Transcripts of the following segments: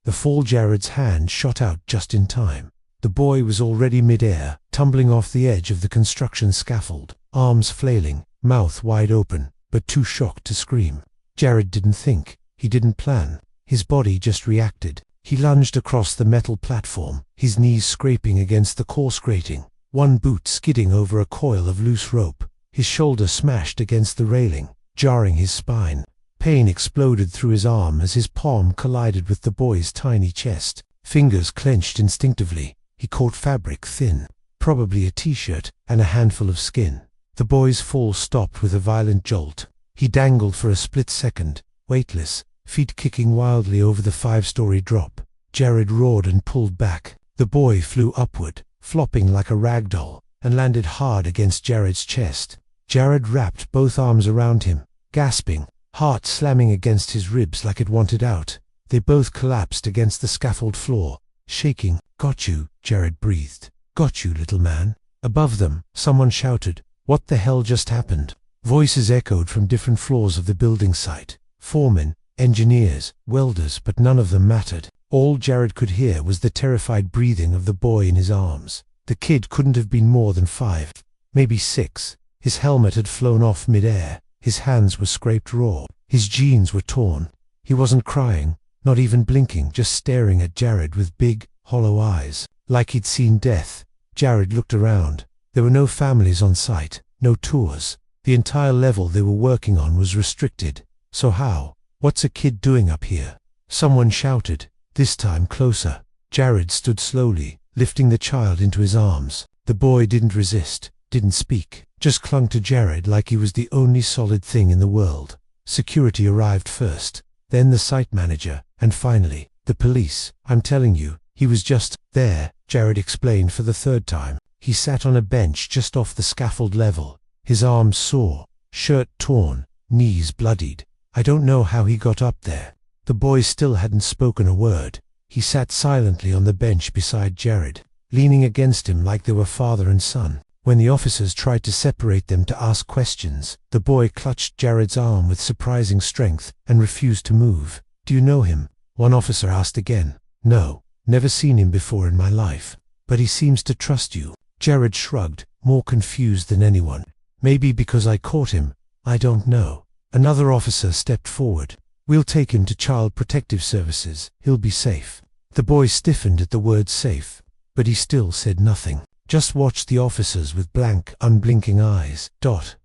The fall. Jared's hand shot out just in time. The boy was already mid-air, tumbling off the edge of the construction scaffold, arms flailing, mouth wide open, but too shocked to scream. Jared didn't think. He didn't plan. His body just reacted. He lunged across the metal platform, his knees scraping against the coarse grating, one boot skidding over a coil of loose rope. His shoulder smashed against the railing, jarring his spine. Pain exploded through his arm as his palm collided with the boy's tiny chest. Fingers clenched instinctively. He caught fabric thin, probably a t-shirt, and a handful of skin. The boy's fall stopped with a violent jolt. He dangled for a split second, weightless, feet kicking wildly over the 5-story drop. Jared roared and pulled back. The boy flew upward, flopping like a rag doll, and landed hard against Jared's chest. Jared wrapped both arms around him, gasping, heart slamming against his ribs like it wanted out. They both collapsed against the scaffold floor, shaking. "Got you," Jared breathed. "Got you, little man." Above them, someone shouted, "What the hell just happened?" Voices echoed from different floors of the building site. Foremen, engineers, welders, but none of them mattered. All Jared could hear was the terrified breathing of the boy in his arms. The kid couldn't have been more than 5, maybe 6. His helmet had flown off mid-air. His hands were scraped raw. His jeans were torn. He wasn't crying, not even blinking, just staring at Jared with big, hollow eyes, like he'd seen death. Jared looked around. There were no families on site, no tours. The entire level they were working on was restricted. So how? "What's a kid doing up here?" Someone shouted, this time closer. Jared stood slowly, lifting the child into his arms. The boy didn't resist, didn't speak, just clung to Jared like he was the only solid thing in the world. Security arrived first, then the site manager, and finally, the police. "I'm telling you, he was just there," Jared explained for the 3rd time. He sat on a bench just off the scaffold level, his arms sore, shirt torn, knees bloodied. "I don't know how he got up there." The boy still hadn't spoken a word. He sat silently on the bench beside Jared, leaning against him like they were father and son. When the officers tried to separate them to ask questions, the boy clutched Jared's arm with surprising strength and refused to move. "Do you know him?" one officer asked again. "No, never seen him before in my life. But he seems to trust you." Jared shrugged, more confused than anyone. "Maybe because I caught him, I don't know." Another officer stepped forward. "We'll take him to Child Protective Services. He'll be safe." The boy stiffened at the word safe, but he still said nothing. Just watched the officers with blank, unblinking eyes,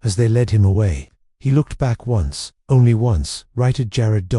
as they led him away. He looked back once, only once, right at Jared,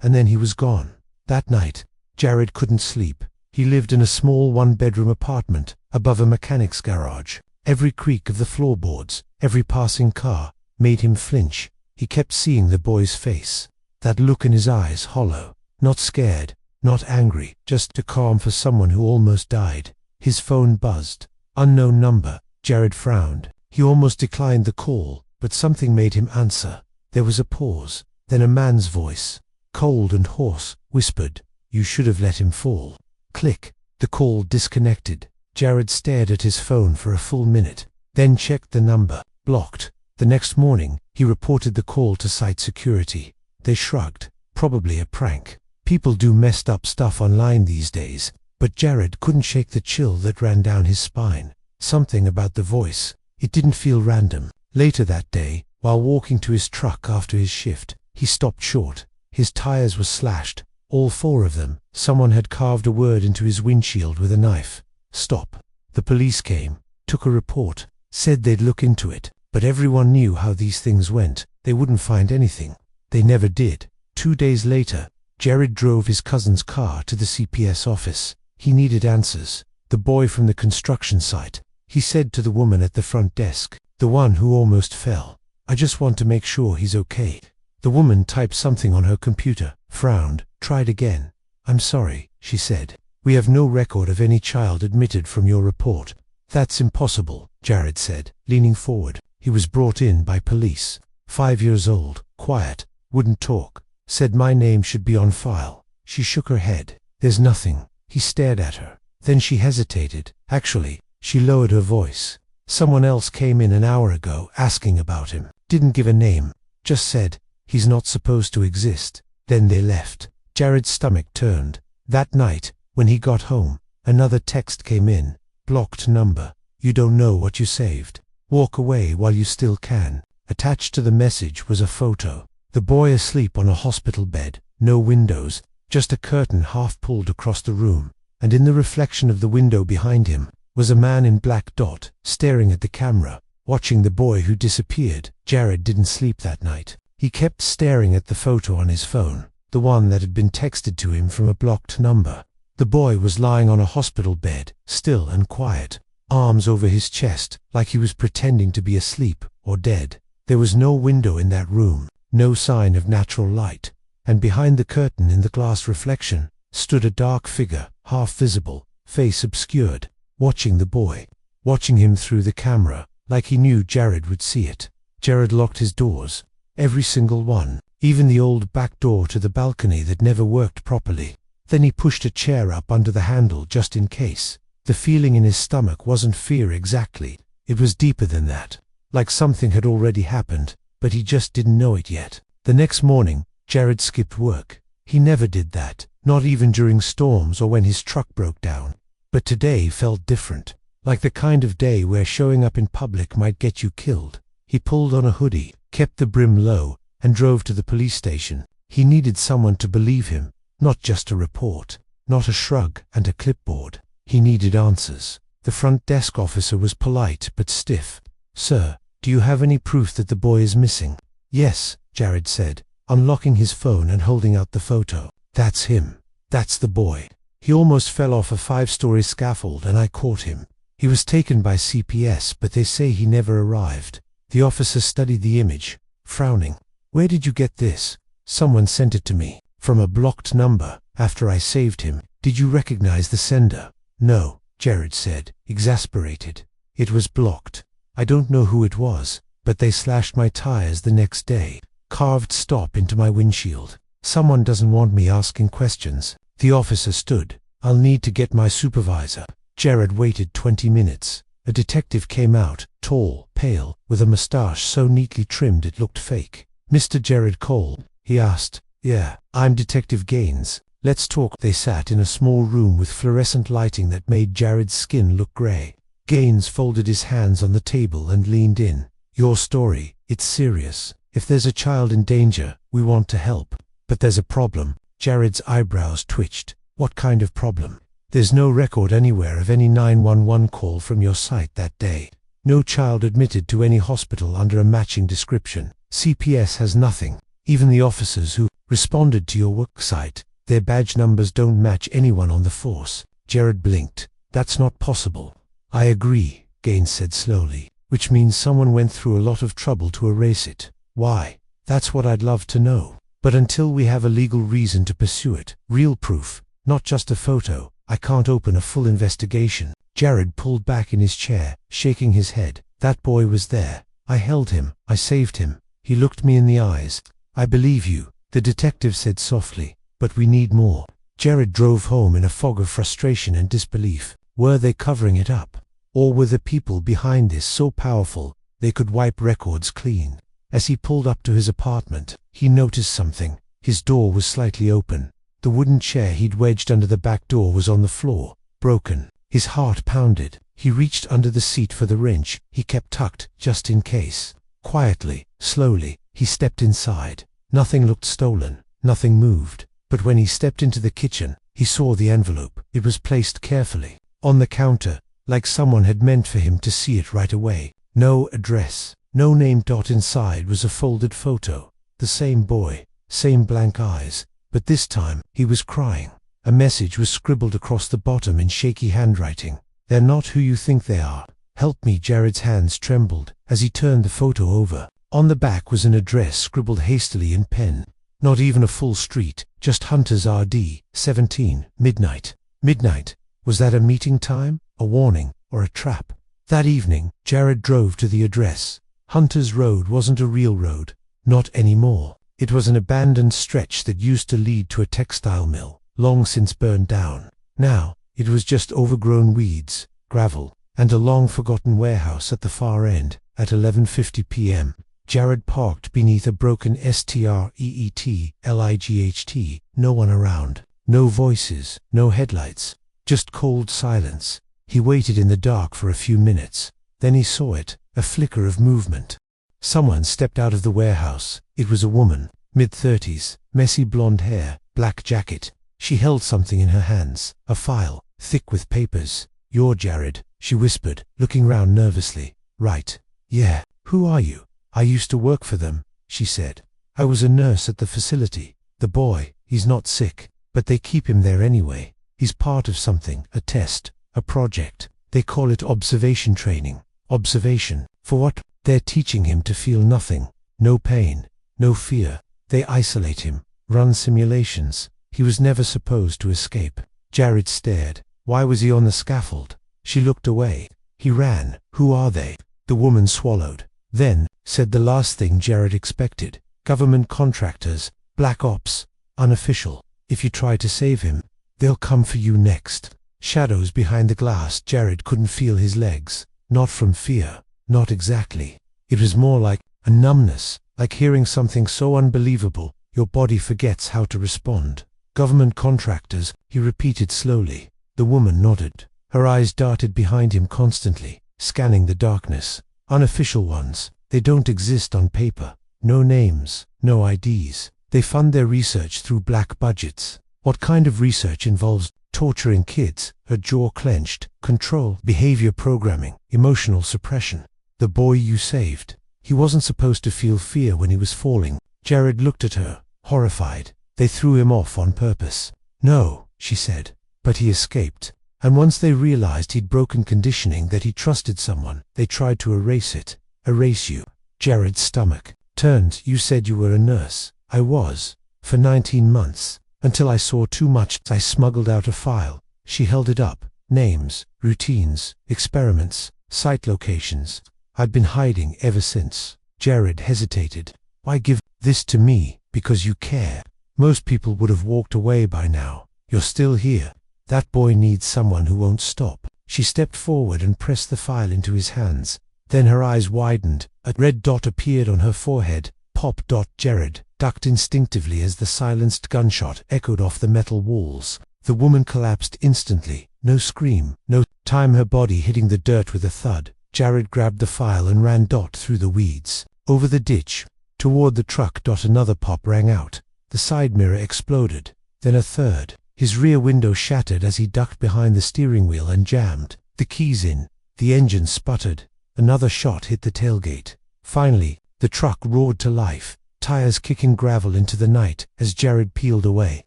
and then he was gone. That night, Jared couldn't sleep. He lived in a small 1-bedroom apartment above a mechanic's garage. Every creak of the floorboards, every passing car, made him flinch. He kept seeing the boy's face, that look in his eyes, hollow, not scared, not angry, just too calm for someone who almost died. His phone buzzed. Unknown number. Jared frowned. He almost declined the call, but something made him answer. There was a pause, then a man's voice, cold and hoarse, whispered, "You should have let him fall." Click. The call disconnected. Jared stared at his phone for a full minute, then checked the number. Blocked. The next morning, he reported the call to site security. They shrugged. Probably a prank. People do messed up stuff online these days, but Jared couldn't shake the chill that ran down his spine. Something about the voice. It didn't feel random. Later that day, while walking to his truck after his shift, he stopped short. His tires were slashed, all 4 of them. Someone had carved a word into his windshield with a knife. "Stop." The police came, took a report, said they'd look into it, but everyone knew how these things went. They wouldn't find anything. They never did. 2 days later, Jared drove his cousin's car to the CPS office. He needed answers. The boy from the construction site. He said to the woman at the front desk, the one who almost fell, "I just want to make sure he's okay." The woman typed something on her computer, frowned, tried again. "I'm sorry," she said. "We have no record of any child admitted from your report." "That's impossible," Jared said, leaning forward. He was brought in by police. 5 years old, quiet, wouldn't talk. Said my name should be on file. She shook her head. "There's nothing." He stared at her. Then she hesitated. Actually, she lowered her voice. "Someone else came in an hour ago asking about him. Didn't give a name. Just said, he's not supposed to exist." Then they left. Jared's stomach turned. That night, when he got home, another text came in. Blocked number. You don't know what you saved. Walk away while you still can. Attached to the message was a photo. The boy asleep on a hospital bed, no windows, just a curtain half pulled across the room, and in the reflection of the window behind him was a man in black dot, staring at the camera, watching the boy who disappeared. Jared didn't sleep that night. He kept staring at the photo on his phone, the one that had been texted to him from a blocked number. The boy was lying on a hospital bed, still and quiet, arms over his chest, like he was pretending to be asleep or dead. There was no window in that room, no sign of natural light, and behind the curtain in the glass reflection stood a dark figure, half visible, face obscured, watching the boy, watching him through the camera, like he knew Jared would see it. Jared locked his doors, every single one, even the old back door to the balcony that never worked properly. Then he pushed a chair up under the handle just in case. The feeling in his stomach wasn't fear exactly, it was deeper than that, like something had already happened, but he just didn't know it yet. The next morning, Jared skipped work. He never did that, not even during storms or when his truck broke down. But today felt different, like the kind of day where showing up in public might get you killed. He pulled on a hoodie, kept the brim low, and drove to the police station. He needed someone to believe him, not just a report, not a shrug and a clipboard. He needed answers. The front desk officer was polite but stiff. "Sir, do you have any proof that the boy is missing?" "Yes," Jared said, unlocking his phone and holding out the photo. "That's him. That's the boy. He almost fell off a 5-story scaffold and I caught him. He was taken by CPS, but they say he never arrived." The officer studied the image, frowning. "Where did you get this?" "Someone sent it to me, from a blocked number, after I saved him." "Did you recognize the sender?" "No," Jared said, exasperated. "It was blocked. I don't know who it was, but they slashed my tires the next day, carved stop into my windshield. Someone doesn't want me asking questions." The officer stood. "I'll need to get my supervisor." Jared waited 20 minutes. A detective came out, tall, pale, with a mustache so neatly trimmed it looked fake. "Mr. Jared Cole?" he asked. "Yeah, I'm Detective Gaines. Let's talk." They sat in a small room with fluorescent lighting that made Jared's skin look gray. Gaines folded his hands on the table and leaned in. "Your story, it's serious. If there's a child in danger, we want to help. But there's a problem." Jared's eyebrows twitched. "What kind of problem?" "There's no record anywhere of any 911 call from your site that day. No child admitted to any hospital under a matching description. CPS has nothing. Even the officers who responded to your work site, their badge numbers don't match anyone on the force." Jared blinked. "That's not possible." "I agree," Gaines said slowly, "which means someone went through a lot of trouble to erase it. Why? That's what I'd love to know. But until we have a legal reason to pursue it, real proof, not just a photo, I can't open a full investigation." Jared pulled back in his chair, shaking his head. "That boy was there. I held him. I saved him. He looked me in the eyes." "I believe you," the detective said softly, "but we need more." Jared drove home in a fog of frustration and disbelief. Were they covering it up? Or were the people behind this so powerful they could wipe records clean? As he pulled up to his apartment, he noticed something. His door was slightly open. The wooden chair he'd wedged under the back door was on the floor, broken. His heart pounded. He reached under the seat for the wrench he kept tucked, just in case. Quietly, slowly, he stepped inside. Nothing looked stolen. Nothing moved. But when he stepped into the kitchen, he saw the envelope. It was placed carefully on the counter, like someone had meant for him to see it right away. No address, no name. Inside was a folded photo. The same boy, same blank eyes, but this time he was crying. A message was scribbled across the bottom in shaky handwriting. "They're not who you think they are. Help me." Jared's hands trembled as he turned the photo over. On the back was an address scribbled hastily in pen. Not even a full street, just Hunter's RD, 17, midnight. Midnight. Was that a meeting time, a warning, or a trap? That evening, Jared drove to the address. Hunter's Road wasn't a real road. Not anymore. It was an abandoned stretch that used to lead to a textile mill, long since burned down. Now, it was just overgrown weeds, gravel, and a long-forgotten warehouse at the far end. At 11:50 p.m., Jared parked beneath a broken STREET LIGHT, no one around. No voices, no headlights, just cold silence. He waited in the dark for a few minutes. Then he saw it, a flicker of movement. Someone stepped out of the warehouse. It was a woman, mid-30s, messy blonde hair, black jacket. She held something in her hands, a file, thick with papers. "You're Jared," she whispered, looking round nervously. "Right. Yeah. Who are you?" "I used to work for them," she said. "I was a nurse at the facility. The boy, he's not sick, but they keep him there anyway. He's part of something, a test, a project. They call it observation training." "Observation? For what?" "They're teaching him to feel nothing. No pain, no fear. They isolate him, run simulations. He was never supposed to escape." Jared stared. Why was he on the scaffold? She looked away. He ran. "Who are they?" The woman swallowed. Then, said the last thing Jared expected. "Government contractors, black ops, unofficial. If you try to save him, they'll come for you next." Shadows behind the glass. Jared couldn't feel his legs. Not from fear. Not exactly. It was more like a numbness, like hearing something so unbelievable, your body forgets how to respond. "Government contractors," he repeated slowly. The woman nodded. Her eyes darted behind him constantly, scanning the darkness. "Unofficial ones. They don't exist on paper. No names, no IDs. They fund their research through black budgets." "What kind of research involves torturing kids?" Her jaw clenched. "Control, behavior programming, emotional suppression." "The boy you saved. He wasn't supposed to feel fear when he was falling." Jared looked at her, horrified. "They threw him off on purpose." "No," she said. "But he escaped. And once they realized he'd broken conditioning, that he trusted someone, they tried to erase it." "Erase you?" Jared's stomach turned. "You said you were a nurse." "I was. For 19 months. Until I saw too much. I smuggled out a file." She held it up. "Names, routines, experiments, site locations. I'd been hiding ever since." Jared hesitated. "Why give this to me?" "Because you care. Most people would have walked away by now. You're still here. That boy needs someone who won't stop." She stepped forward and pressed the file into his hands. Then her eyes widened. A red dot appeared on her forehead. Pop. Jared ducked instinctively as the silenced gunshot echoed off the metal walls. The woman collapsed instantly. No scream, no time, her body hitting the dirt with a thud. Jared grabbed the file and ran through the weeds. Over the ditch, toward the truck. Another pop rang out. The side mirror exploded. Then a third. His rear window shattered as he ducked behind the steering wheel and jammed the keys in. The engine sputtered. Another shot hit the tailgate. Finally, the truck roared to life, tires kicking gravel into the night as Jared peeled away,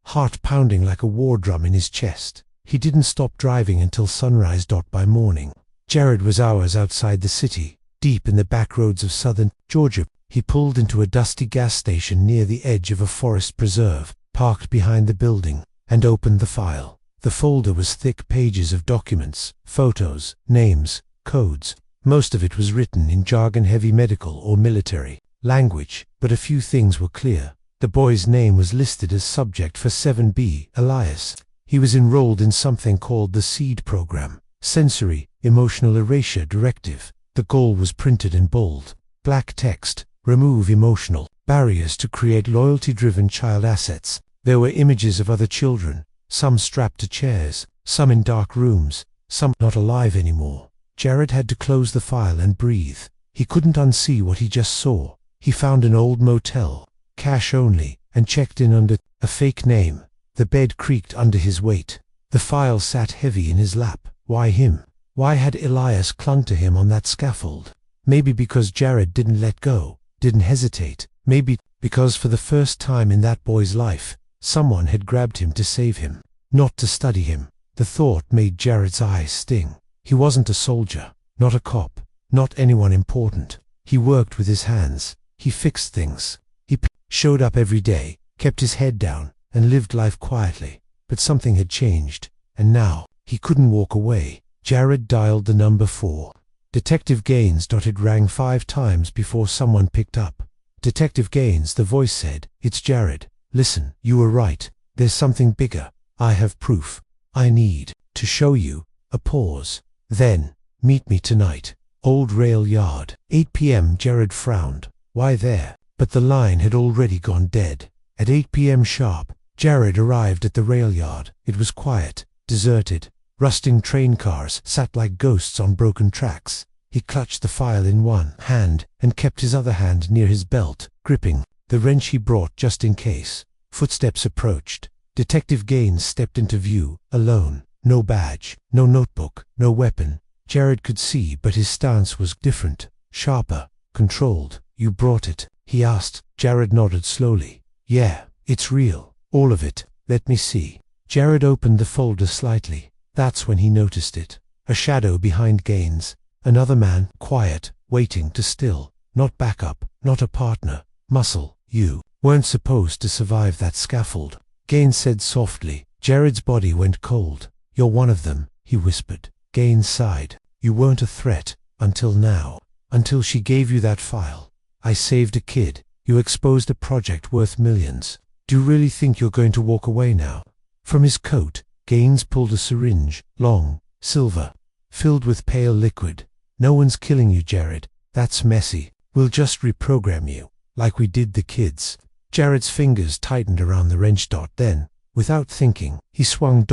heart pounding like a war drum in his chest. He didn't stop driving until sunrise. By morning, Jared was hours outside the city, deep in the back roads of southern Georgia. He pulled into a dusty gas station near the edge of a forest preserve, parked behind the building, and opened the file. The folder was thick pages of documents, photos, names, codes. Most of it was written in jargon-heavy medical or military language, but a few things were clear. The boy's name was listed as subject for 7B, Elias. He was enrolled in something called the SEED program, Sensory Emotional Erasure Directive. The goal was printed in bold, black text: remove emotional barriers to create loyalty-driven child assets. There were images of other children, some strapped to chairs, some in dark rooms, some not alive anymore. Jared had to close the file and breathe. He couldn't unsee what he just saw. He found an old motel, cash only, and checked in under a fake name. The bed creaked under his weight. The file sat heavy in his lap. Why him? Why had Elias clung to him on that scaffold? Maybe because Jared didn't let go, didn't hesitate. Maybe because for the first time in that boy's life, someone had grabbed him to save him, not to study him. The thought made Jared's eyes sting. He wasn't a soldier, not a cop, not anyone important. He worked with his hands. He fixed things. He showed up every day, kept his head down, and lived life quietly. But something had changed, and now he couldn't walk away. Jared dialed the number 4. Detective Gaines. It rang 5 times before someone picked up. "Detective Gaines," the voice said. "It's Jared. Listen, you were right. There's something bigger. I have proof. I need to show you." A pause. Then, "Meet me tonight. Old Rail Yard, 8 p.m. Jared frowned. Why there? But the line had already gone dead. At 8 p.m. sharp, Jared arrived at the rail yard. It was quiet, deserted. Rusting train cars sat like ghosts on broken tracks. He clutched the file in one hand and kept his other hand near his belt, gripping the wrench he brought just in case. Footsteps approached. Detective Gaines stepped into view, alone. No badge, no notebook, no weapon. Jared could see, but his stance was different, sharper, controlled. "You brought it?" he asked. Jared nodded slowly. "Yeah, it's real. All of it. Let me see." Jared opened the folder slightly. That's when he noticed it. A shadow behind Gaines. Another man, quiet, waiting to still. Not backup, not a partner. Muscle. "You weren't supposed to survive that scaffold," Gaines said softly. Jared's body went cold. "You're one of them," he whispered. Gaines sighed. "You weren't a threat, until now. Until she gave you that file. I saved a kid. You exposed a project worth millions. Do you really think you're going to walk away now?" From his coat, Gaines pulled a syringe, long, silver, filled with pale liquid. "No one's killing you, Jared. That's messy. We'll just reprogram you, like we did the kids." Jared's fingers tightened around the wrench. Then, without thinking, he swung.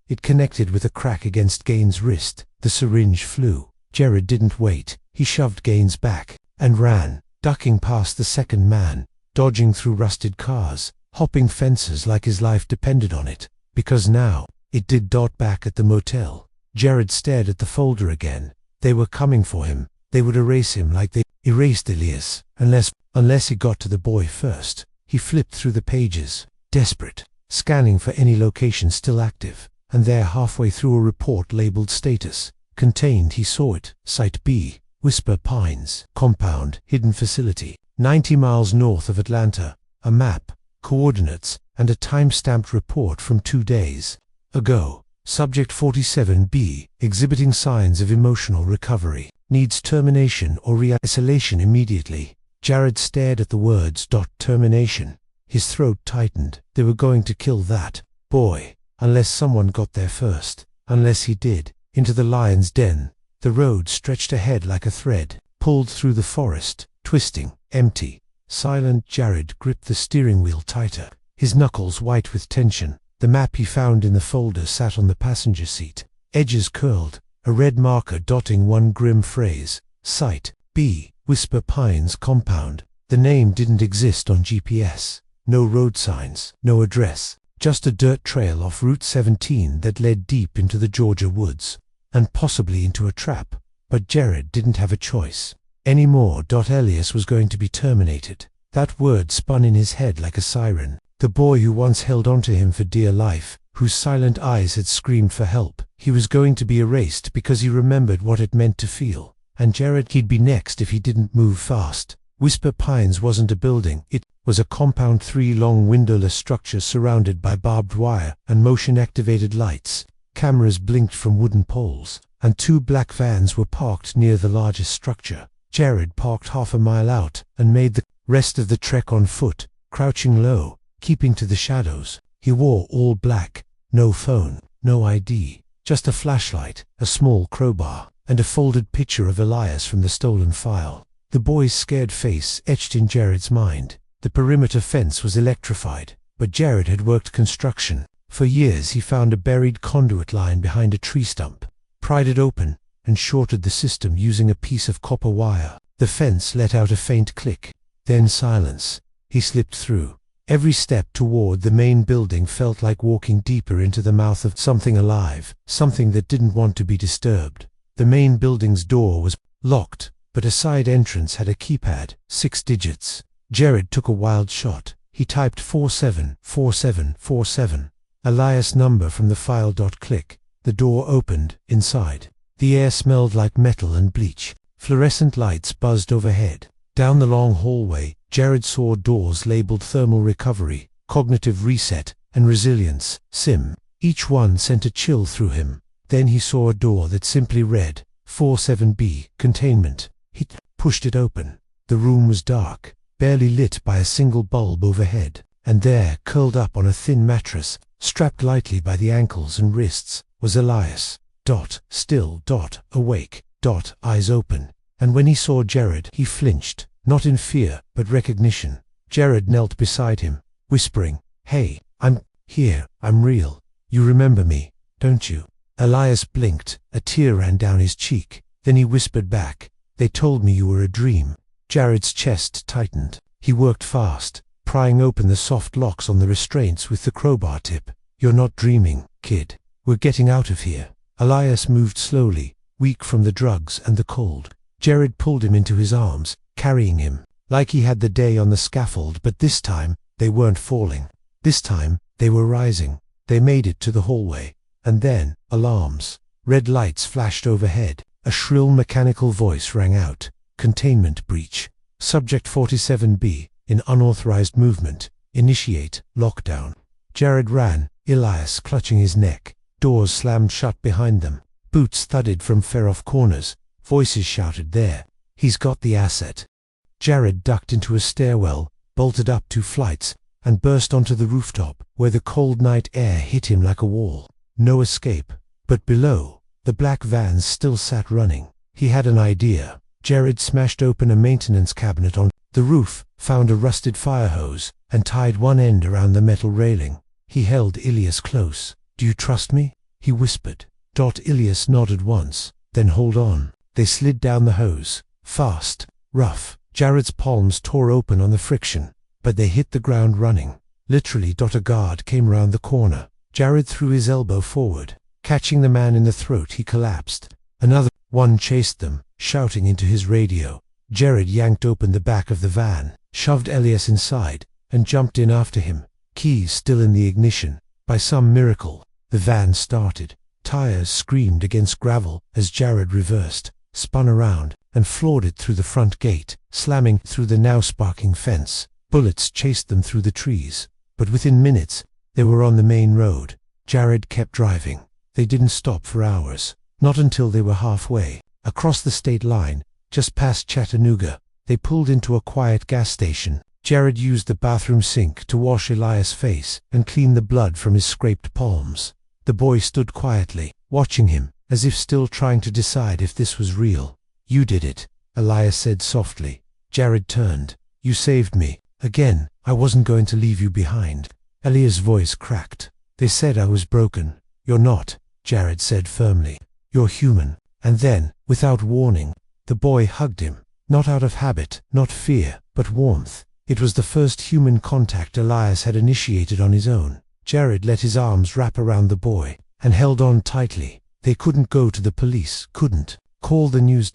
It connected with a crack against Gaines' wrist. The syringe flew. Jared didn't wait. He shoved Gaines back and ran, ducking past the second man, dodging through rusted cars, hopping fences like his life depended on it. Because now, it did. Back at the motel, Jared stared at the folder again. They were coming for him. They would erase him like they erased Elias, unless he got to the boy first. He flipped through the pages, desperate, scanning for any location still active, and there, halfway through, a report labeled status. Contained, he saw it, Site B, Whisper Pines, Compound, Hidden Facility, 90 miles north of Atlanta. A map, coordinates, and a time-stamped report from 2 days ago. Subject 47B, exhibiting signs of emotional recovery. Needs termination or re-isolation immediately. Jared stared at the words. Termination. His throat tightened. They were going to kill that boy, unless someone got there first. Unless he did. Into the lion's den. The road stretched ahead like a thread, pulled through the forest, twisting, empty, silent. Jared gripped the steering wheel tighter, his knuckles white with tension. The map he found in the folder sat on the passenger seat, edges curled, a red marker dotting one grim phrase. Site B, Whisper Pines Compound. The name didn't exist on GPS. No road signs, no address, just a dirt trail off Route 17 that led deep into the Georgia woods, and possibly into a trap. But Jared didn't have a choice anymore. Elias was going to be terminated. That word spun in his head like a siren. The boy who once held onto him for dear life, whose silent eyes had screamed for help. He was going to be erased because he remembered what it meant to feel. And Jared, he'd be next if he didn't move fast. Whisper Pines wasn't a building. It was a compound, 3-long windowless structures surrounded by barbed wire and motion-activated lights. Cameras blinked from wooden poles, and 2 black vans were parked near the largest structure. Jared parked half a mile out and made the rest of the trek on foot, crouching low, keeping to the shadows. He wore all black, no phone, no ID, just a flashlight, a small crowbar, and a folded picture of Elias from the stolen file. The boy's scared face etched in Jared's mind. The perimeter fence was electrified, but Jared had worked construction. For years he found a buried conduit line behind a tree stump, pried it open, and shorted the system using a piece of copper wire. The fence let out a faint click, then silence. He slipped through. Every step toward the main building felt like walking deeper into the mouth of something alive, something that didn't want to be disturbed. The main building's door was locked, but a side entrance had a keypad, 6 digits. Jared took a wild shot. He typed 474747, Elias' number from the file. Click. The door opened. Inside, the air smelled like metal and bleach. Fluorescent lights buzzed overhead. Down the long hallway, Jared saw doors labeled Thermal Recovery, Cognitive Reset, and Resilience, SIM. Each one sent a chill through him. Then he saw a door that simply read, 47B, Containment. He pushed it open. The room was dark, barely lit by a single bulb overhead. And there, curled up on a thin mattress, strapped lightly by the ankles and wrists, was Elias. Still. Awake. Eyes open. And when he saw Jared, he flinched, not in fear, but recognition. Jared knelt beside him, whispering, "Hey, I'm..." Here, I'm real. You remember me, don't you? Elias blinked, a tear ran down his cheek. Then he whispered back, they told me you were a dream. Jared's chest tightened. He worked fast, prying open the soft locks on the restraints with the crowbar tip. You're not dreaming, kid. We're getting out of here. Elias moved slowly, weak from the drugs and the cold. Jared pulled him into his arms, carrying him, like he had the day on the scaffold, but this time, they weren't falling. This time, they were rising. They made it to the hallway. And then, alarms. Red lights flashed overhead. A shrill mechanical voice rang out. Containment breach. Subject 47B, in unauthorized movement. Initiate lockdown. Jared ran, Elias clutching his neck. Doors slammed shut behind them. Boots thudded from far-off corners. Voices shouted there. He's got the asset. Jared ducked into a stairwell, bolted up 2 flights, and burst onto the rooftop, where the cold night air hit him like a wall. No escape. But below, the black vans still sat running. He had an idea. Jared smashed open a maintenance cabinet on the roof, found a rusted fire hose, and tied one end around the metal railing. He held Ilias close. Do you trust me? He whispered. Ilias nodded once. Then hold on. They slid down the hose. Fast. Rough. Jared's palms tore open on the friction, but they hit the ground running. Literally, a guard came round the corner. Jared threw his elbow forward. Catching the man in the throat, he collapsed. Another one chased them, shouting into his radio. Jared yanked open the back of the van, shoved Elias inside, and jumped in after him, keys still in the ignition. By some miracle, the van started. Tires screamed against gravel as Jared reversed, spun around, and floored it through the front gate, slamming through the now sparking fence. Bullets chased them through the trees, but within minutes, they were on the main road. Jared kept driving. They didn't stop for hours, not until they were halfway. Across the state line, just past Chattanooga, they pulled into a quiet gas station. Jared used the bathroom sink to wash Elias' face and clean the blood from his scraped palms. The boy stood quietly, watching him, as if still trying to decide if this was real. You did it, Elias said softly. Jared turned. You saved me. Again, I wasn't going to leave you behind. Elias' voice cracked. They said I was broken. You're not, Jared said firmly. You're human. And then, without warning, the boy hugged him. Not out of habit, not fear, but warmth. It was the first human contact Elias had initiated on his own. Jared let his arms wrap around the boy, and held on tightly. They couldn't go to the police, couldn't call the news.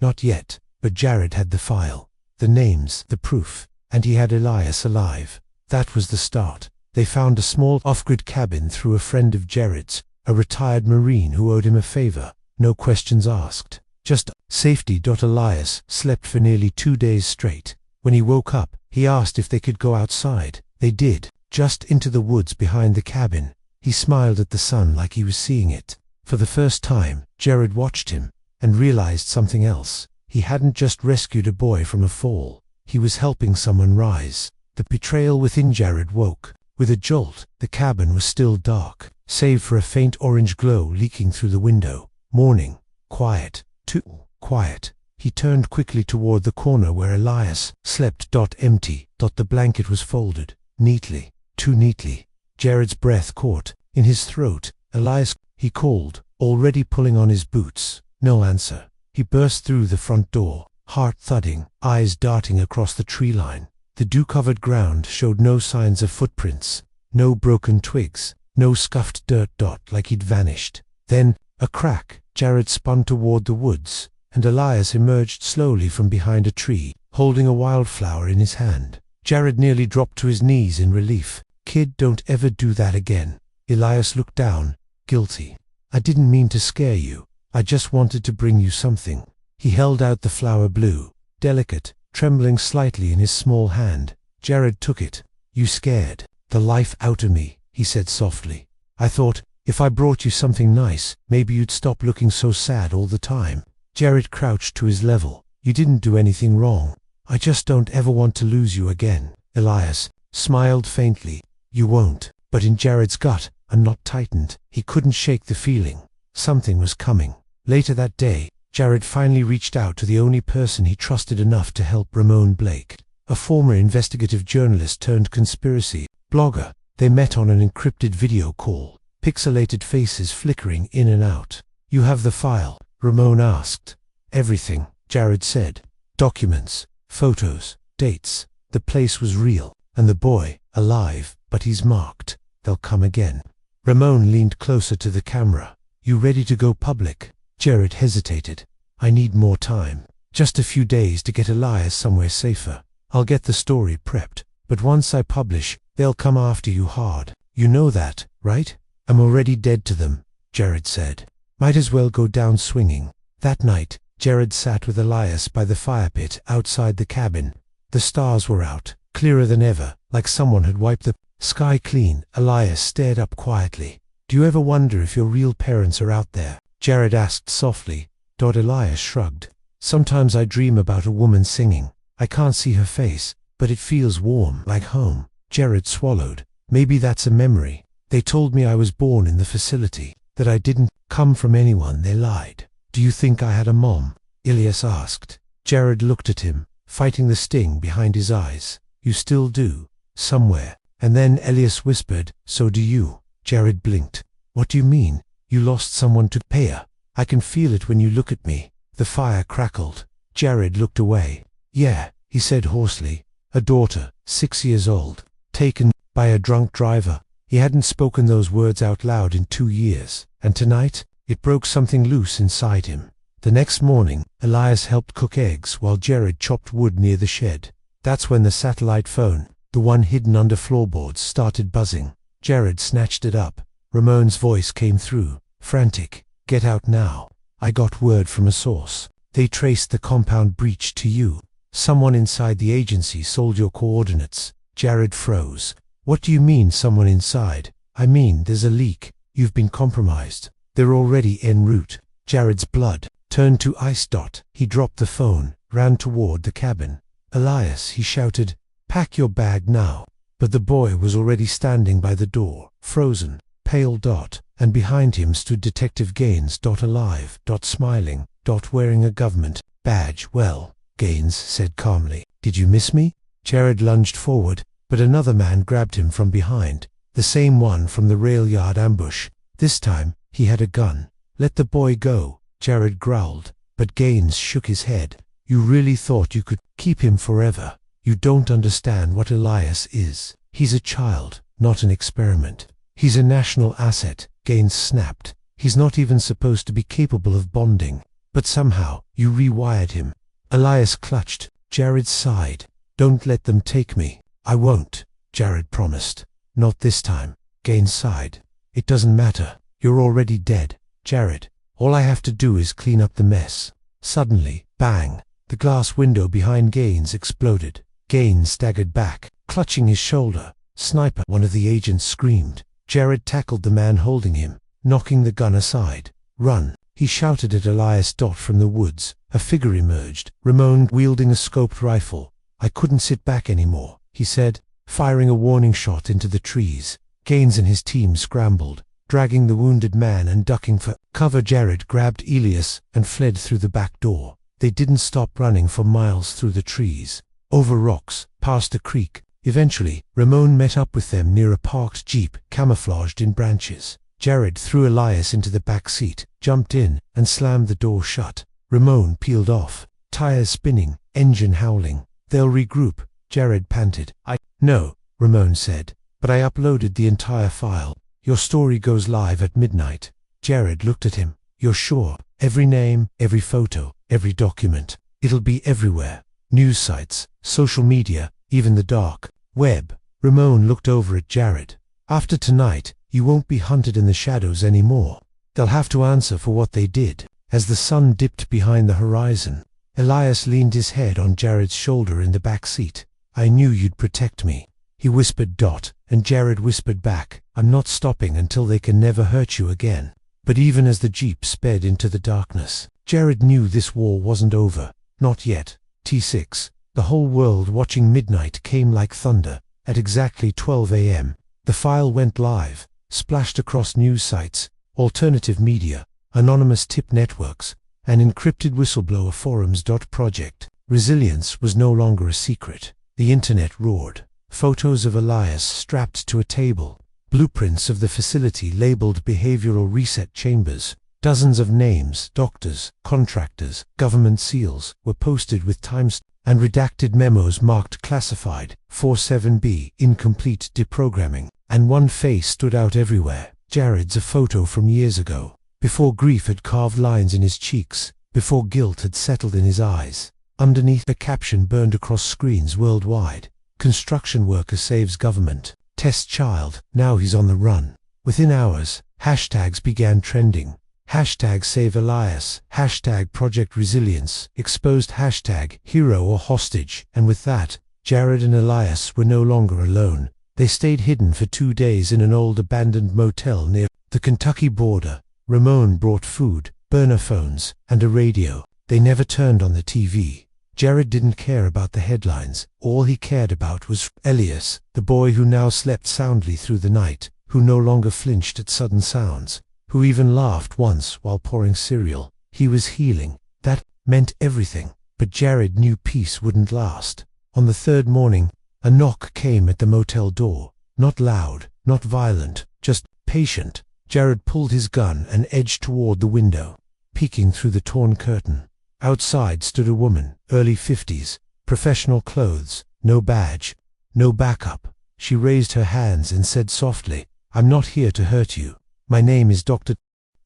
Not yet, but Jared had the file, the names, the proof, and he had Elias alive. That was the start. They found a small off-grid cabin through a friend of Jared's, a retired Marine who owed him a favor. No questions asked. Just safety. Elias slept for nearly 2 days straight. When he woke up, he asked if they could go outside. They did, just into the woods behind the cabin. He smiled at the sun like he was seeing it. For the first time, Jared watched him, and realized something else. He hadn't just rescued a boy from a fall. He was helping someone rise. The betrayal within Jared woke. With a jolt, the cabin was still dark, save for a faint orange glow leaking through the window. Morning. Quiet. Too quiet. He turned quickly toward the corner where Elias slept. Empty. The blanket was folded. Neatly. Too neatly. Jared's breath caught in his throat. Elias, he called, already pulling on his boots. No answer. He burst through the front door, heart thudding, eyes darting across the tree line. The dew-covered ground showed no signs of footprints, no broken twigs, no scuffed dirt. Like he'd vanished. Then, a crack. Jared spun toward the woods, and Elias emerged slowly from behind a tree, holding a wildflower in his hand. Jared nearly dropped to his knees in relief. Kid, don't ever do that again. Elias looked down, guilty. I didn't mean to scare you. I just wanted to bring you something. He held out the flower blue, delicate, trembling slightly in his small hand. Jared took it. You scared the life out of me, he said softly. I thought, if I brought you something nice, maybe you'd stop looking so sad all the time. Jared crouched to his level. You didn't do anything wrong. I just don't ever want to lose you again. Elias smiled faintly. You won't. But in Jared's gut, a knot tightened. He couldn't shake the feeling. Something was coming. Later that day, Jared finally reached out to the only person he trusted enough to help Ramon Blake, a former investigative journalist turned conspiracy blogger. They met on an encrypted video call, pixelated faces flickering in and out. "You have the file?" Ramon asked. "Everything," Jared said. "Documents, photos, dates. The place was real, and the boy, alive, but he's marked. They'll come again." Ramon leaned closer to the camera. "You ready to go public?" Jared hesitated. "I need more time. Just a few days to get Elias somewhere safer. I'll get the story prepped, but once I publish, they'll come after you hard. You know that, right?" "I'm already dead to them," Jared said. "Might as well go down swinging." That night, Jared sat with Elias by the fire pit outside the cabin. The stars were out, clearer than ever, like someone had wiped the sky clean. Elias stared up quietly. "Do you ever wonder if your real parents are out there?" Jared asked softly. Elias shrugged. "Sometimes I dream about a woman singing. I can't see her face, but it feels warm, like home." Jared swallowed. "Maybe that's a memory. They told me I was born in the facility, that I didn't come from anyone. They lied." "Do you think I had a mom?" Elias asked. Jared looked at him, fighting the sting behind his eyes. "You still do, somewhere." And then Elias whispered, "So do you." Jared blinked. "What do you mean? You lost someone to Paya?" "I can feel it when you look at me." The fire crackled. Jared looked away. "Yeah," he said hoarsely. "A daughter, 6 years old, taken by a drunk driver." He hadn't spoken those words out loud in 2 years, and tonight, it broke something loose inside him. The next morning, Elias helped cook eggs while Jared chopped wood near the shed. That's when the satellite phone, the one hidden under floorboards, started buzzing. Jared snatched it up. Ramon's voice came through, frantic. "Get out now. I got word from a source. They traced the compound breach to you. Someone inside the agency sold your coordinates." Jared froze. "What do you mean, someone inside?" "I mean, there's a leak. You've been compromised. They're already en route." Jared's blood turned to ice. He dropped the phone, ran toward the cabin. "Elias," he shouted, "pack your bag now." But the boy was already standing by the door, frozen, pale. And behind him stood Detective Gaines. Alive. Smiling. Wearing a government badge. "Well," Gaines said calmly, "did you miss me?" Jared lunged forward, but another man grabbed him from behind, the same one from the rail yard ambush. This time, he had a gun. "Let the boy go," Jared growled, but Gaines shook his head. "You really thought you could keep him forever? You don't understand what Elias is. He's a child, not an experiment. He's a national asset," Gaines snapped. "He's not even supposed to be capable of bonding. But somehow, you rewired him." Elias clutched. Jared sighed. "Don't let them take me." "I won't," Jared promised. "Not this time." Gaines sighed. "It doesn't matter. You're already dead, Jared. All I have to do is clean up the mess." Suddenly, bang! The glass window behind Gaines exploded. Gaines staggered back, clutching his shoulder. "Sniper!" one of the agents screamed. Jared tackled the man holding him, knocking the gun aside. "Run!" he shouted at Elias. From the woods, a figure emerged, Ramon wielding a scoped rifle. "I couldn't sit back anymore," he said, firing a warning shot into the trees. Gaines and his team scrambled, dragging the wounded man and ducking for cover. Jared grabbed Elias and fled through the back door. They didn't stop running for miles through the trees, over rocks, past a creek. Eventually, Ramon met up with them near a parked jeep camouflaged in branches. Jared threw Elias into the back seat, jumped in, and slammed the door shut. Ramon peeled off, tires spinning, engine howling. "They'll regroup," Jared panted. "No," Ramon said, "but I uploaded the entire file. Your story goes live at midnight." Jared looked at him. "You're sure? Every name, every photo, every document. It'll be everywhere. News sites, social media, even the dark web." Ramon looked over at Jared. "After tonight, you won't be hunted in the shadows anymore. They'll have to answer for what they did." As the sun dipped behind the horizon, Elias leaned his head on Jared's shoulder in the back seat. "I knew you'd protect me," he whispered. And Jared whispered back, "I'm not stopping until they can never hurt you again." But even as the jeep sped into the darkness, Jared knew this war wasn't over. Not yet. T6, the whole world watching midnight came like thunder. At exactly 12 a.m., the file went live, splashed across news sites, alternative media, anonymous tip networks, and encrypted whistleblower forums. Project Resilience was no longer a secret. The internet roared. photos of Elias strapped to a table, blueprints of the facility labeled behavioral reset chambers. Dozens of names, doctors, contractors, government seals, were posted with times and redacted memos marked classified, 47B, incomplete deprogramming, and one face stood out everywhere. Jared's, a photo from years ago, before grief had carved lines in his cheeks, before guilt had settled in his eyes. Underneath, a caption burned across screens worldwide: construction worker saves government, test child, now he's on the run. Within hours, hashtags began trending. Hashtag Save Elias, hashtag Project Resilience, exposed hashtag Hero or Hostage, and with that, Jared and Elias were no longer alone. They stayed hidden for 2 days in an old abandoned motel near the Kentucky border. Ramon brought food, burner phones, and a radio. They never turned on the TV. Jared didn't care about the headlines. All he cared about was Elias, the boy who now slept soundly through the night, who no longer flinched at sudden sounds, who even laughed once while pouring cereal. He was healing. That meant everything. But Jared knew peace wouldn't last. On the third morning, a knock came at the motel door. Not loud, not violent, just patient. Jared pulled his gun and edged toward the window, peeking through the torn curtain. Outside stood a woman, early 50s, professional clothes, no badge, no backup. She raised her hands and said softly, "I'm not here to hurt you. My name is Dr.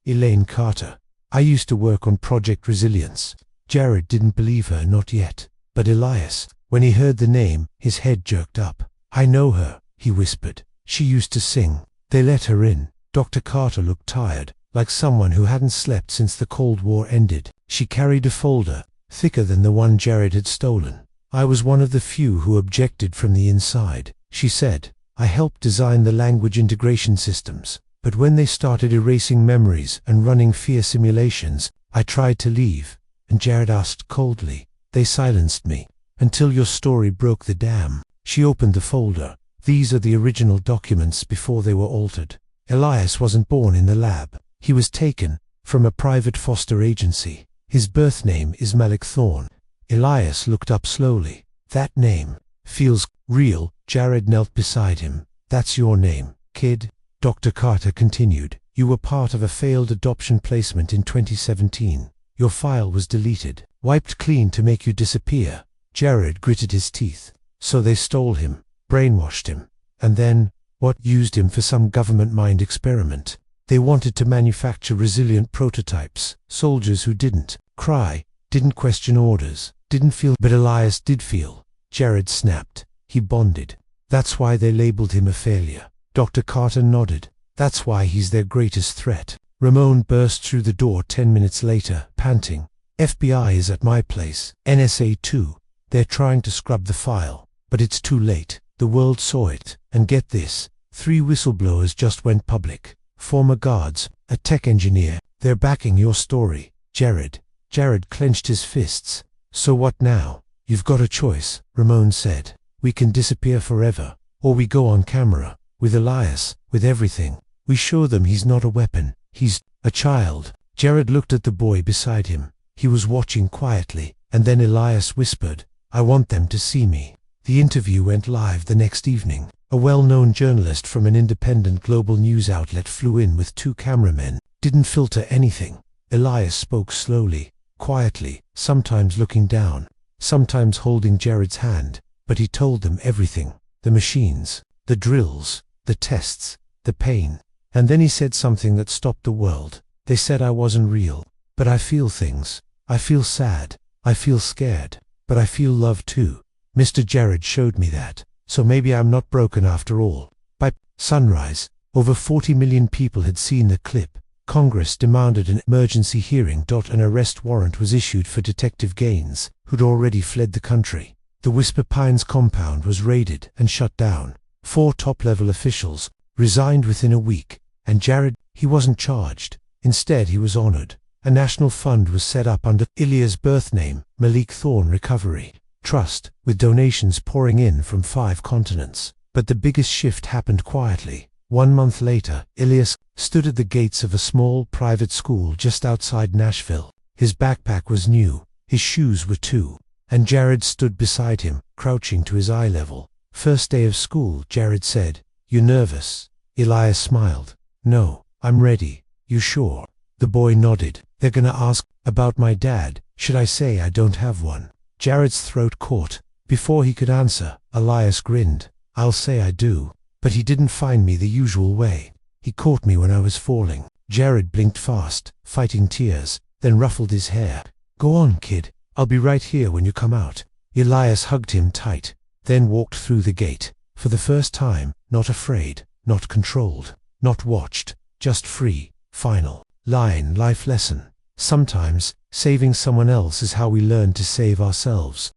Elaine Carter. I used to work on Project Resilience." Jared didn't believe her, not yet. But Elias, when he heard the name, his head jerked up. "I know her," he whispered. "She used to sing." They let her in. Dr. Carter looked tired, like someone who hadn't slept since the Cold War ended. She carried a folder, thicker than the one Jared had stolen. "I was one of the few who objected from the inside," she said. "I helped design the language integration systems. But when they started erasing memories and running fear simulations, I tried to leave." And Jared asked coldly, "They silenced me until your story broke the dam." She opened the folder. "These are the original documents before they were altered. Elias wasn't born in the lab. He was taken from a private foster agency. His birth name is Malik Thorne." Elias looked up slowly. "That name feels real." Jared knelt beside him. "That's your name, kid." Dr. Carter continued, "You were part of a failed adoption placement in 2017. Your file was deleted, wiped clean to make you disappear." Jared gritted his teeth. "So they stole him, brainwashed him, and then, what, used him for some government mind experiment? They wanted to manufacture resilient prototypes, soldiers who didn't cry, didn't question orders, didn't feel." "But Elias did feel," Jared snapped. "He bonded. That's why they labeled him a failure." Dr. Carter nodded. "That's why he's their greatest threat." Ramon burst through the door 10 minutes later, panting. "FBI is at my place. NSA too. They're trying to scrub the file. But it's too late. The world saw it. And get this, 3 whistleblowers just went public. Former guards, a tech engineer. They're backing your story." Jared clenched his fists. "So what now?" "You've got a choice," Ramon said. "We can disappear forever, or we go on camera. With Elias, with everything. We show them he's not a weapon. He's a child." Jared looked at the boy beside him. He was watching quietly, and then Elias whispered, "I want them to see me." The interview went live the next evening. A well-known journalist from an independent global news outlet flew in with 2 cameramen. Didn't filter anything. Elias spoke slowly, quietly, sometimes looking down, sometimes holding Jared's hand, but he told them everything. The machines, the drills, the tests, the pain. And then he said something that stopped the world. "They said I wasn't real, but I feel things. I feel sad. I feel scared. But I feel love too. Mr. Jared showed me that. So maybe I'm not broken after all." By sunrise, over 40 million people had seen the clip. Congress demanded an emergency hearing. An arrest warrant was issued for Detective Gaines, who'd already fled the country. The Whisper Pines compound was raided and shut down. 4 top-level officials resigned within a week, and Jared, he wasn't charged. Instead, he was honored. A national fund was set up under Elias' birth name, Malik Thorne Recovery Trust, with donations pouring in from 5 continents. But the biggest shift happened quietly. 1 month later, Elias stood at the gates of a small private school just outside Nashville. His backpack was new, his shoes were too, and Jared stood beside him, crouching to his eye level. First day of school, Jared said. You nervous? Elias smiled. No, I'm ready. You sure? The boy nodded. They're gonna ask about my dad. Should I say I don't have one? Jared's throat caught. Before he could answer, Elias grinned. I'll say I do. But he didn't find me the usual way. He caught me when I was falling. Jared blinked fast, fighting tears, then ruffled his hair. Go on, kid. I'll be right here when you come out. Elias hugged him tight, then walked through the gate. For the first time, not afraid, not controlled, not watched, just free. Final line, life lesson. Sometimes, saving someone else is how we learn to save ourselves.